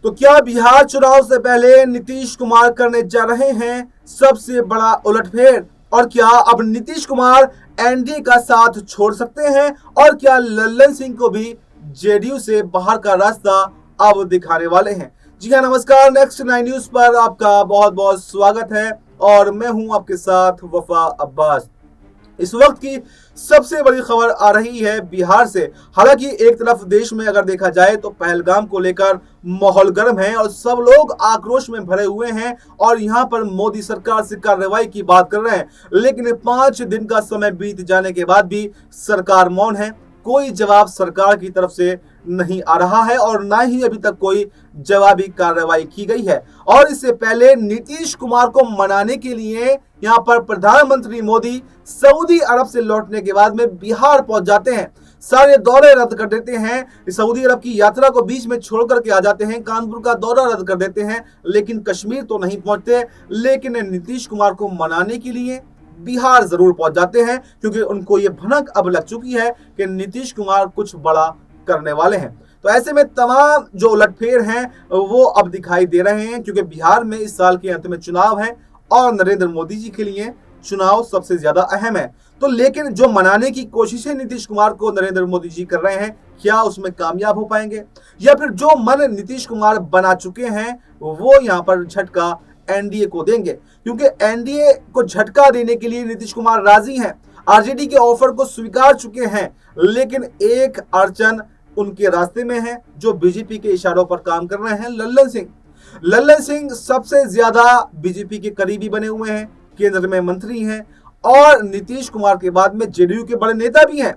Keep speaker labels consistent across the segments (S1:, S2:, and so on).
S1: तो क्या बिहार चुनाव से पहले नीतीश कुमार करने जा रहे हैं सबसे बड़ा उलटफेर? और क्या अब नीतीश कुमार एनडीए का साथ छोड़ सकते हैं? और क्या लल्लन सिंह को भी जेडीयू से बाहर का रास्ता अब दिखाने वाले हैं? जी हाँ, नमस्कार। नेक्स्ट 9 न्यूज पर आपका बहुत बहुत स्वागत है और मैं हूं आपके साथ वफा अब्बास। इस वक्त की सबसे बड़ी खबर आ रही है बिहार से। हालांकि एक तरफ देश में अगर देखा जाए तो पहलगाम को लेकर माहौल गर्म है और सब लोग आक्रोश में भरे हुए हैं और यहां पर मोदी सरकार से कार्रवाई की बात कर रहे हैं, लेकिन 5 दिन का समय बीत जाने के बाद भी सरकार मौन है। कोई जवाब सरकार की तरफ से नहीं आ रहा है और ना ही अभी तक कोई जवाबी कार्रवाई की गई है। और इससे पहले नीतीश कुमार को मनाने के लिए यहां पर प्रधानमंत्री मोदी सऊदी अरब से लौटने के बाद में बिहार पहुंच जाते हैं। सारे दौरे रद्द कर देते हैं, सऊदी अरब की यात्रा को बीच में छोड़ करके आ जाते हैं, कानपुर का दौरा रद्द कर देते हैं, लेकिन कश्मीर तो नहीं पहुंचते। लेकिन नीतीश कुमार को मनाने के लिए बिहार जरूर पहुंच जाते हैं, क्योंकि उनको ये भनक अब लग चुकी है कि नीतीश कुमार कुछ बड़ा करने वाले हैं। तो ऐसे में तमाम जो उलटफेर हैं वो अब दिखाई दे रहे हैं, क्योंकि बिहार में इस साल के अंत में चुनाव है और नरेंद्र मोदी जी के लिए चुनाव सबसे ज्यादा अहम है। तो लेकिन जो मनाने की कोशिशें नीतीश कुमार को नरेंद्र मोदी जी कर रहे हैं, क्या उसमें कामयाब हो पाएंगे, या फिर जो मन नीतीश कुमार बना चुके हैं वो यहाँ पर झटका एनडीए को देंगे? क्योंकि एनडीए को झटका देने के लिए नीतीश कुमार राजी हैं, आरजेडी के ऑफर को स्वीकार चुके हैं, लेकिन एक अड़चन उनके रास्ते में है जो बीजेपी के इशारों पर काम कर रहे हैं। लल्लन सिंह सबसे ज्यादा बीजेपी के करीबी बने हुए हैं, केंद्र में मंत्री हैं और नीतीश कुमार के बाद में जेडीयू के बड़े नेता भी हैं।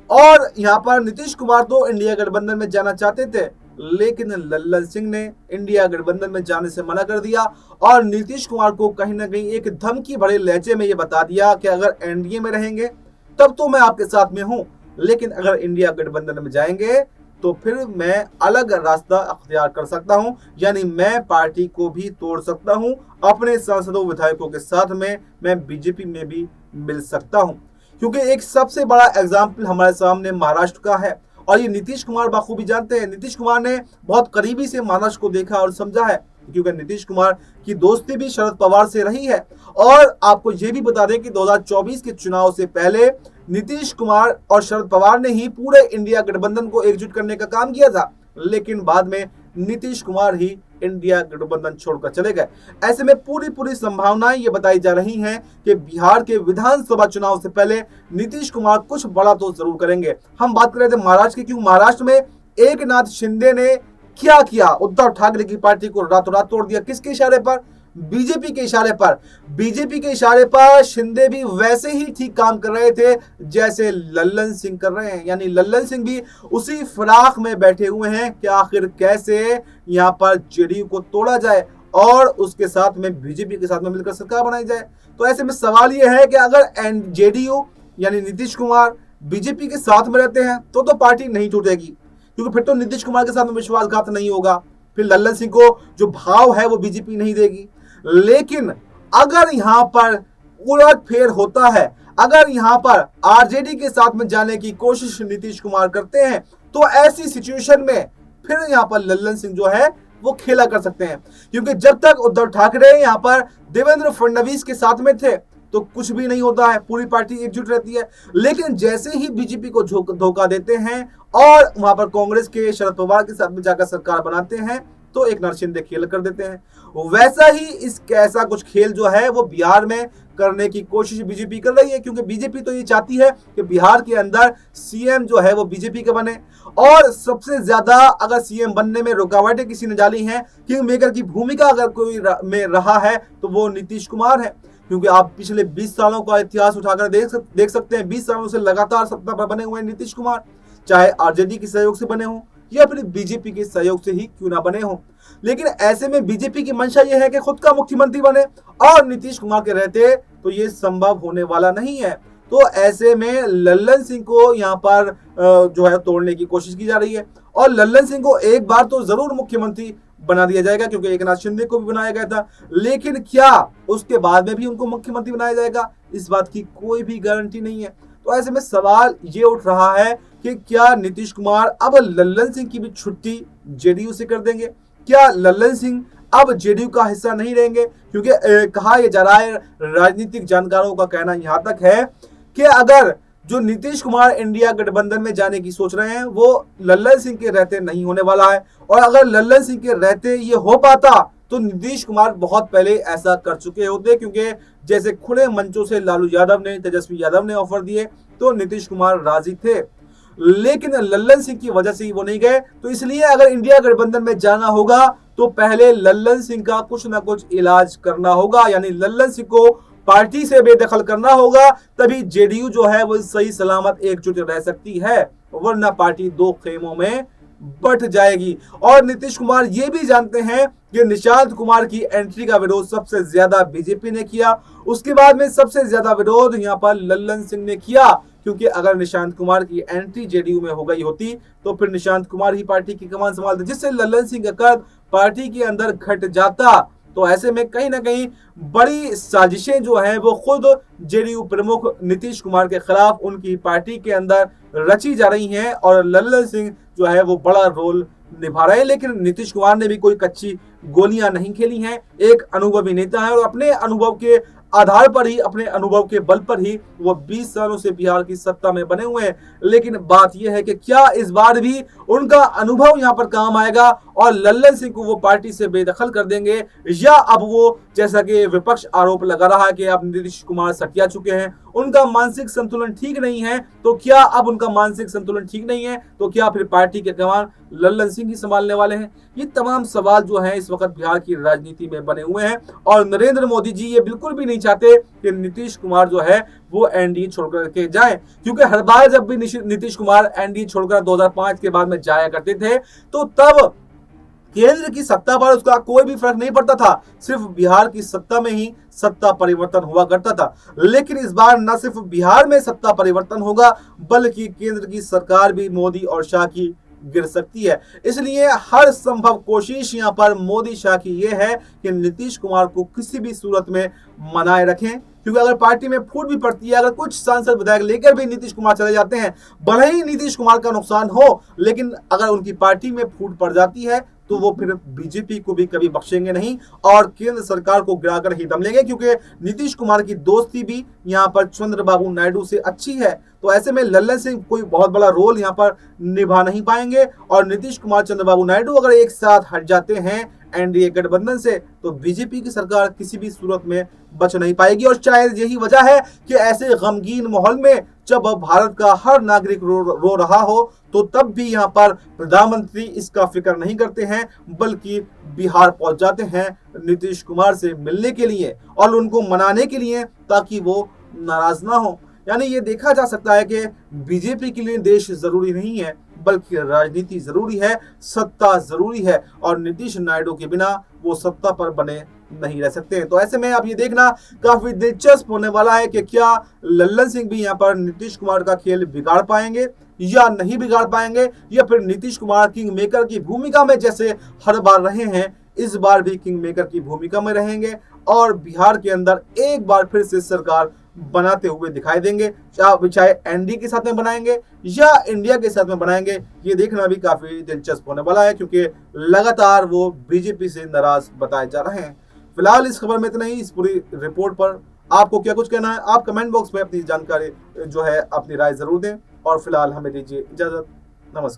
S1: और यहाँ पर नीतीश कुमार तो इंडिया गठबंधन में जाना चाहते थे, लेकिन लल्लन सिंह ने इंडिया गठबंधन में जाने से मना कर दिया और नीतीश कुमार को कहीं ना कहीं एक धमकी भरे लहजे में ये बता दिया कि अगर एनडीए में रहेंगे तब तो मैं आपके साथ में हूं, लेकिन अगर इंडिया गठबंधन में जाएंगे तो फिर मैं अलग रास्ता अख्तियार कर सकता हूं, यानी मैं पार्टी को भी तोड़ सकता हूं, अपने सांसदों विधायकों के साथ में मैं बीजेपी में भी मिल सकता हूं। क्योंकि एक सबसे बड़ा एग्जाम्पल हमारे सामने महाराष्ट्र का है और ये नीतीश कुमार बाखूबी जानते हैं। नीतीश कुमार ने बहुत करीबी से महाराष्ट्र को देखा और समझा है, क्योंकि नीतीश कुमार की दोस्ती भी शरद पवार से रही है। और आपको ये भी बता दें कि 2024 के चुनाव से पहले नीतीश कुमार और शरद पवार ने ही पूरे इंडिया गठबंधन को एकजुट करने का काम किया था, लेकिन बाद में नीतीश कुमार ही इंडिया गठबंधन छोड़कर चले गए। ऐसे में पूरी संभावनाएं ये बताई जा रही हैं कि बिहार के विधानसभा चुनाव से पहले नीतीश कुमार कुछ बड़ा तो जरूर करेंगे। हम बात कर रहे थे महाराष्ट्र की, क्यों महाराष्ट्र में एकनाथ शिंदे ने क्या किया? उद्धव ठाकरे की पार्टी को रातों रात तोड़ दिया। किसके इशारे पर? बीजेपी के इशारे पर। बीजेपी के इशारे पर शिंदे भी वैसे ही ठीक काम कर रहे थे जैसे लल्लन सिंह कर रहे हैं, यानी लल्लन सिंह भी उसी फिराक में बैठे हुए हैं कि आखिर कैसे यहाँ पर जेडीयू को तोड़ा जाए और उसके साथ में बीजेपी के साथ में मिलकर सरकार बनाई जाए। तो ऐसे में सवाल यह है कि अगर जेडीयू यानी नीतीश कुमार बीजेपी के साथ में रहते हैं तो पार्टी नहीं टूटेगी, क्योंकि फिर तो नीतीश कुमार के साथ में विश्वासघात नहीं होगा, फिर लल्लन सिंह को जो भाव है वो बीजेपी नहीं देगी। लेकिन अगर यहां पर उलटफेर होता है, अगर यहां पर आरजेडी के साथ में जाने की कोशिश नीतीश कुमार करते हैं, तो ऐसी सिचुएशन में फिर यहां पर लल्लन सिंह जो है वो खेला कर सकते हैं। क्योंकि जब तक उद्धव ठाकरे यहां पर देवेंद्र फडणवीस के साथ में थे तो कुछ भी नहीं होता है, पूरी पार्टी एकजुट रहती है। लेकिन जैसे ही बीजेपी को धोखा देते हैं और वहां पर कांग्रेस के शरद पवार के साथ में जाकर सरकार बनाते हैं तो एकनाथ शिंदे खेल कर देते हैं। वैसा ही ऐसा कुछ खेल जो है वो बिहार में करने की कोशिश बीजेपी कर रही है, क्योंकि बीजेपी तो ये चाहती है कि बिहार के अंदर सीएम जो है वो बीजेपी का बने। और सबसे ज्यादा अगर सीएम बनने में रुकावटें किसी ने डाली हैं, किंग मेकर की भूमिका अगर कोई में रहा है तो वो नीतीश कुमार है। क्योंकि आप पिछले 20 सालों का इतिहास उठाकर देख सकते हैं, 20 सालों से लगातार सत्ता पर बने हुए हैं नीतीश कुमार, चाहे आरजेडी के सहयोग से बने हों या फिर बीजेपी के सहयोग से ही क्यों ना बने हों। लेकिन ऐसे में बीजेपी की मंशा यह है कि खुद का मुख्यमंत्री बने, और नीतीश कुमार के रहते तो ये संभव होने वाला नहीं है। तो ऐसे में लल्लन सिंह को यहाँ पर जो है तोड़ने की कोशिश की जा रही है, और लल्लन सिंह को एक बार तो जरूर मुख्यमंत्री बना दिया जाएगा, क्योंकि एकनाथ शिंदे को भी बनाया गया था। लेकिन क्या उसके बाद में भी उनको मुख्यमंत्री बनाया जाएगा, इस बात की कोई भी गारंटी नहीं है। तो ऐसे में सवाल ये उठ रहा है कि क्या नीतीश कुमार अब लल्लन सिंह की भी छुट्टी जेडीयू से कर देंगे? क्या लल्लन सिंह अब जेडीयू का हिस्सा नहीं रहेंगे? क्योंकि कहा यह जा रहा है, राजनीतिक जानकारों का कहना यहां तक है कि अगर जो नीतीश कुमार इंडिया गठबंधन में जाने की सोच रहे हैं वो लल्लन सिंह के रहते नहीं होने वाला है। और अगर लल्लन सिंह के रहते ये हो पाता तो नीतीश कुमार बहुत पहले ऐसा कर चुके होते, क्योंकि जैसे खुले मंचों से लालू यादव ने, तेजस्वी यादव ने ऑफर दिए तो नीतीश कुमार राजी थे, लेकिन लल्लन सिंह की वजह से ही वो नहीं गए। तो इसलिए अगर इंडिया गठबंधन में जाना होगा तो पहले लल्लन सिंह का कुछ ना कुछ इलाज करना होगा, यानी लल्लन सिंह को पार्टी से बेदखल करना होगा, तभी जेडीयू जो है वो सही सलामत एकजुट रह सकती है, वरना पार्टी दो खेमों में बट जाएगी। और नीतीश कुमार ये भी जानते हैं कि निशांत कुमार की एंट्री का विरोध सबसे ज्यादा बीजेपी ने किया, उसके बाद में सबसे ज्यादा विरोध यहां पर लल्लन सिंह ने किया, क्योंकि अगर निशांत कुमार की एंट्री जेडीयू में हो गई होती तो फिर निशांत कुमार ही पार्टी की कमान संभालते, जिससे लल्लन सिंह का कद पार्टी के अंदर घट जाता। तो ऐसे में कहीं ना कहीं बड़ी साजिशें जो हैं वो खुद जेडीयू प्रमुख नीतीश कुमार के खिलाफ उनकी पार्टी के अंदर रची जा रही हैं, और लल्लन सिंह जो है वो बड़ा रोल निभा रहे हैं। लेकिन नीतीश कुमार ने भी कोई कच्ची गोलियां नहीं खेली हैं, एक अनुभवी नेता है और अपने अनुभव के आधार पर ही, अपने अनुभव के बल पर ही वो 20 सालों से बिहार की सत्ता में बने हुए हैं। लेकिन बात यह है कि क्या इस बार भी उनका अनुभव यहां पर काम आएगा और लल्लन सिंह को वो पार्टी से बेदखल कर देंगे, या अब वो जैसा कि विपक्ष आरोप लगा रहा है कि अब नीतीश कुमार सटिया चुके हैं, उनका मानसिक संतुलन ठीक नहीं है, तो क्या अब उनका मानसिक संतुलन ठीक नहीं है तो क्या फिर पार्टी के कमान लल्लन सिंह ही संभालने वाले हैं? ये तमाम सवाल जो हैं इस वक्त बिहार की राजनीति में बने हुए हैं, और नरेंद्र मोदी जी ये बिल्कुल भी नहीं चाहते कि नीतीश कुमार जो है वो एनडीए छोड़कर के जाएं, क्योंकि हर बार जब भी नीतीश कुमार एनडीए छोड़कर 2005 के बाद में जाया करते थे तो तब केंद्र की सत्ता पर उसका कोई भी फर्क नहीं पड़ता था, सिर्फ बिहार की सत्ता में ही सत्ता परिवर्तन हुआ करता था। लेकिन इस बार न सिर्फ बिहार में सत्ता परिवर्तन होगा बल्कि केंद्र की सरकार भी मोदी और शाह की गिर सकती है। इसलिए हर संभव कोशिश यहां पर मोदी शाह की यह है कि नीतीश कुमार को किसी भी सूरत में मनाए रखें, क्योंकि अगर पार्टी में फूट भी पड़ती है, अगर कुछ सांसद विधायक लेकर भी नीतीश कुमार चले जाते हैं, भले ही नीतीश कुमार का नुकसान हो, लेकिन अगर उनकी पार्टी में फूट पड़ जाती है तो वो फिर बीजेपी को भी कभी बख्शेंगे नहीं और केंद्र सरकार को गिराकर ही दम लेंगे, क्योंकि नीतीश कुमार की दोस्ती भी यहाँ पर चंद्रबाबू नायडू से अच्छी है। तो ऐसे में लल्लन सिंह कोई बहुत बड़ा रोल यहाँ पर निभा नहीं पाएंगे, और नीतीश कुमार, चंद्रबाबू नायडू अगर एक साथ हट जाते हैं एनडीए गठबंधन से तो बीजेपी की सरकार किसी भी सूरत में बच नहीं पाएगी। और शायद यही वजह है कि ऐसे गमगीन माहौल में जब भारत का हर नागरिक रो रहा हो तो तब भी यहाँ पर प्रधानमंत्री इसका फिक्र नहीं करते हैं, बल्कि बिहार पहुंच जाते हैं नीतीश कुमार से मिलने के लिए और उनको मनाने के लिए, ताकि वो नाराज ना हो। यानी ये देखा जा सकता है कि बीजेपी के लिए देश जरूरी नहीं है बल्कि राजनीति जरूरी है, सत्ता जरूरी है, और नीतीश नायडू के बिना वो सत्ता पर बने नहीं रह सकते हैं। तो ऐसे में अब ये देखना काफी दिलचस्प होने वाला है कि क्या लल्लन सिंह भी यहाँ पर नीतीश कुमार का खेल बिगाड़ पाएंगे या नहीं बिगाड़ पाएंगे, या फिर नीतीश कुमार किंग मेकर की भूमिका में जैसे हर बार रहे हैं इस बार भी किंग मेकर की भूमिका में रहेंगे और बिहार के अंदर एक बार फिर से सरकार बनाते हुए दिखाई देंगे, चाहे एनडीए के साथ में बनाएंगे या इंडिया के साथ में बनाएंगे। ये देखना भी काफी दिलचस्प होने वाला है, क्योंकि लगातार वो बीजेपी से नाराज बताए जा रहे हैं। फिलहाल इस खबर में इतना ही। इस पूरी रिपोर्ट पर आपको क्या कुछ कहना है, आप कमेंट बॉक्स में अपनी जानकारी जो है अपनी राय जरूर दें, और फिलहाल हमें दीजिए इजाजत।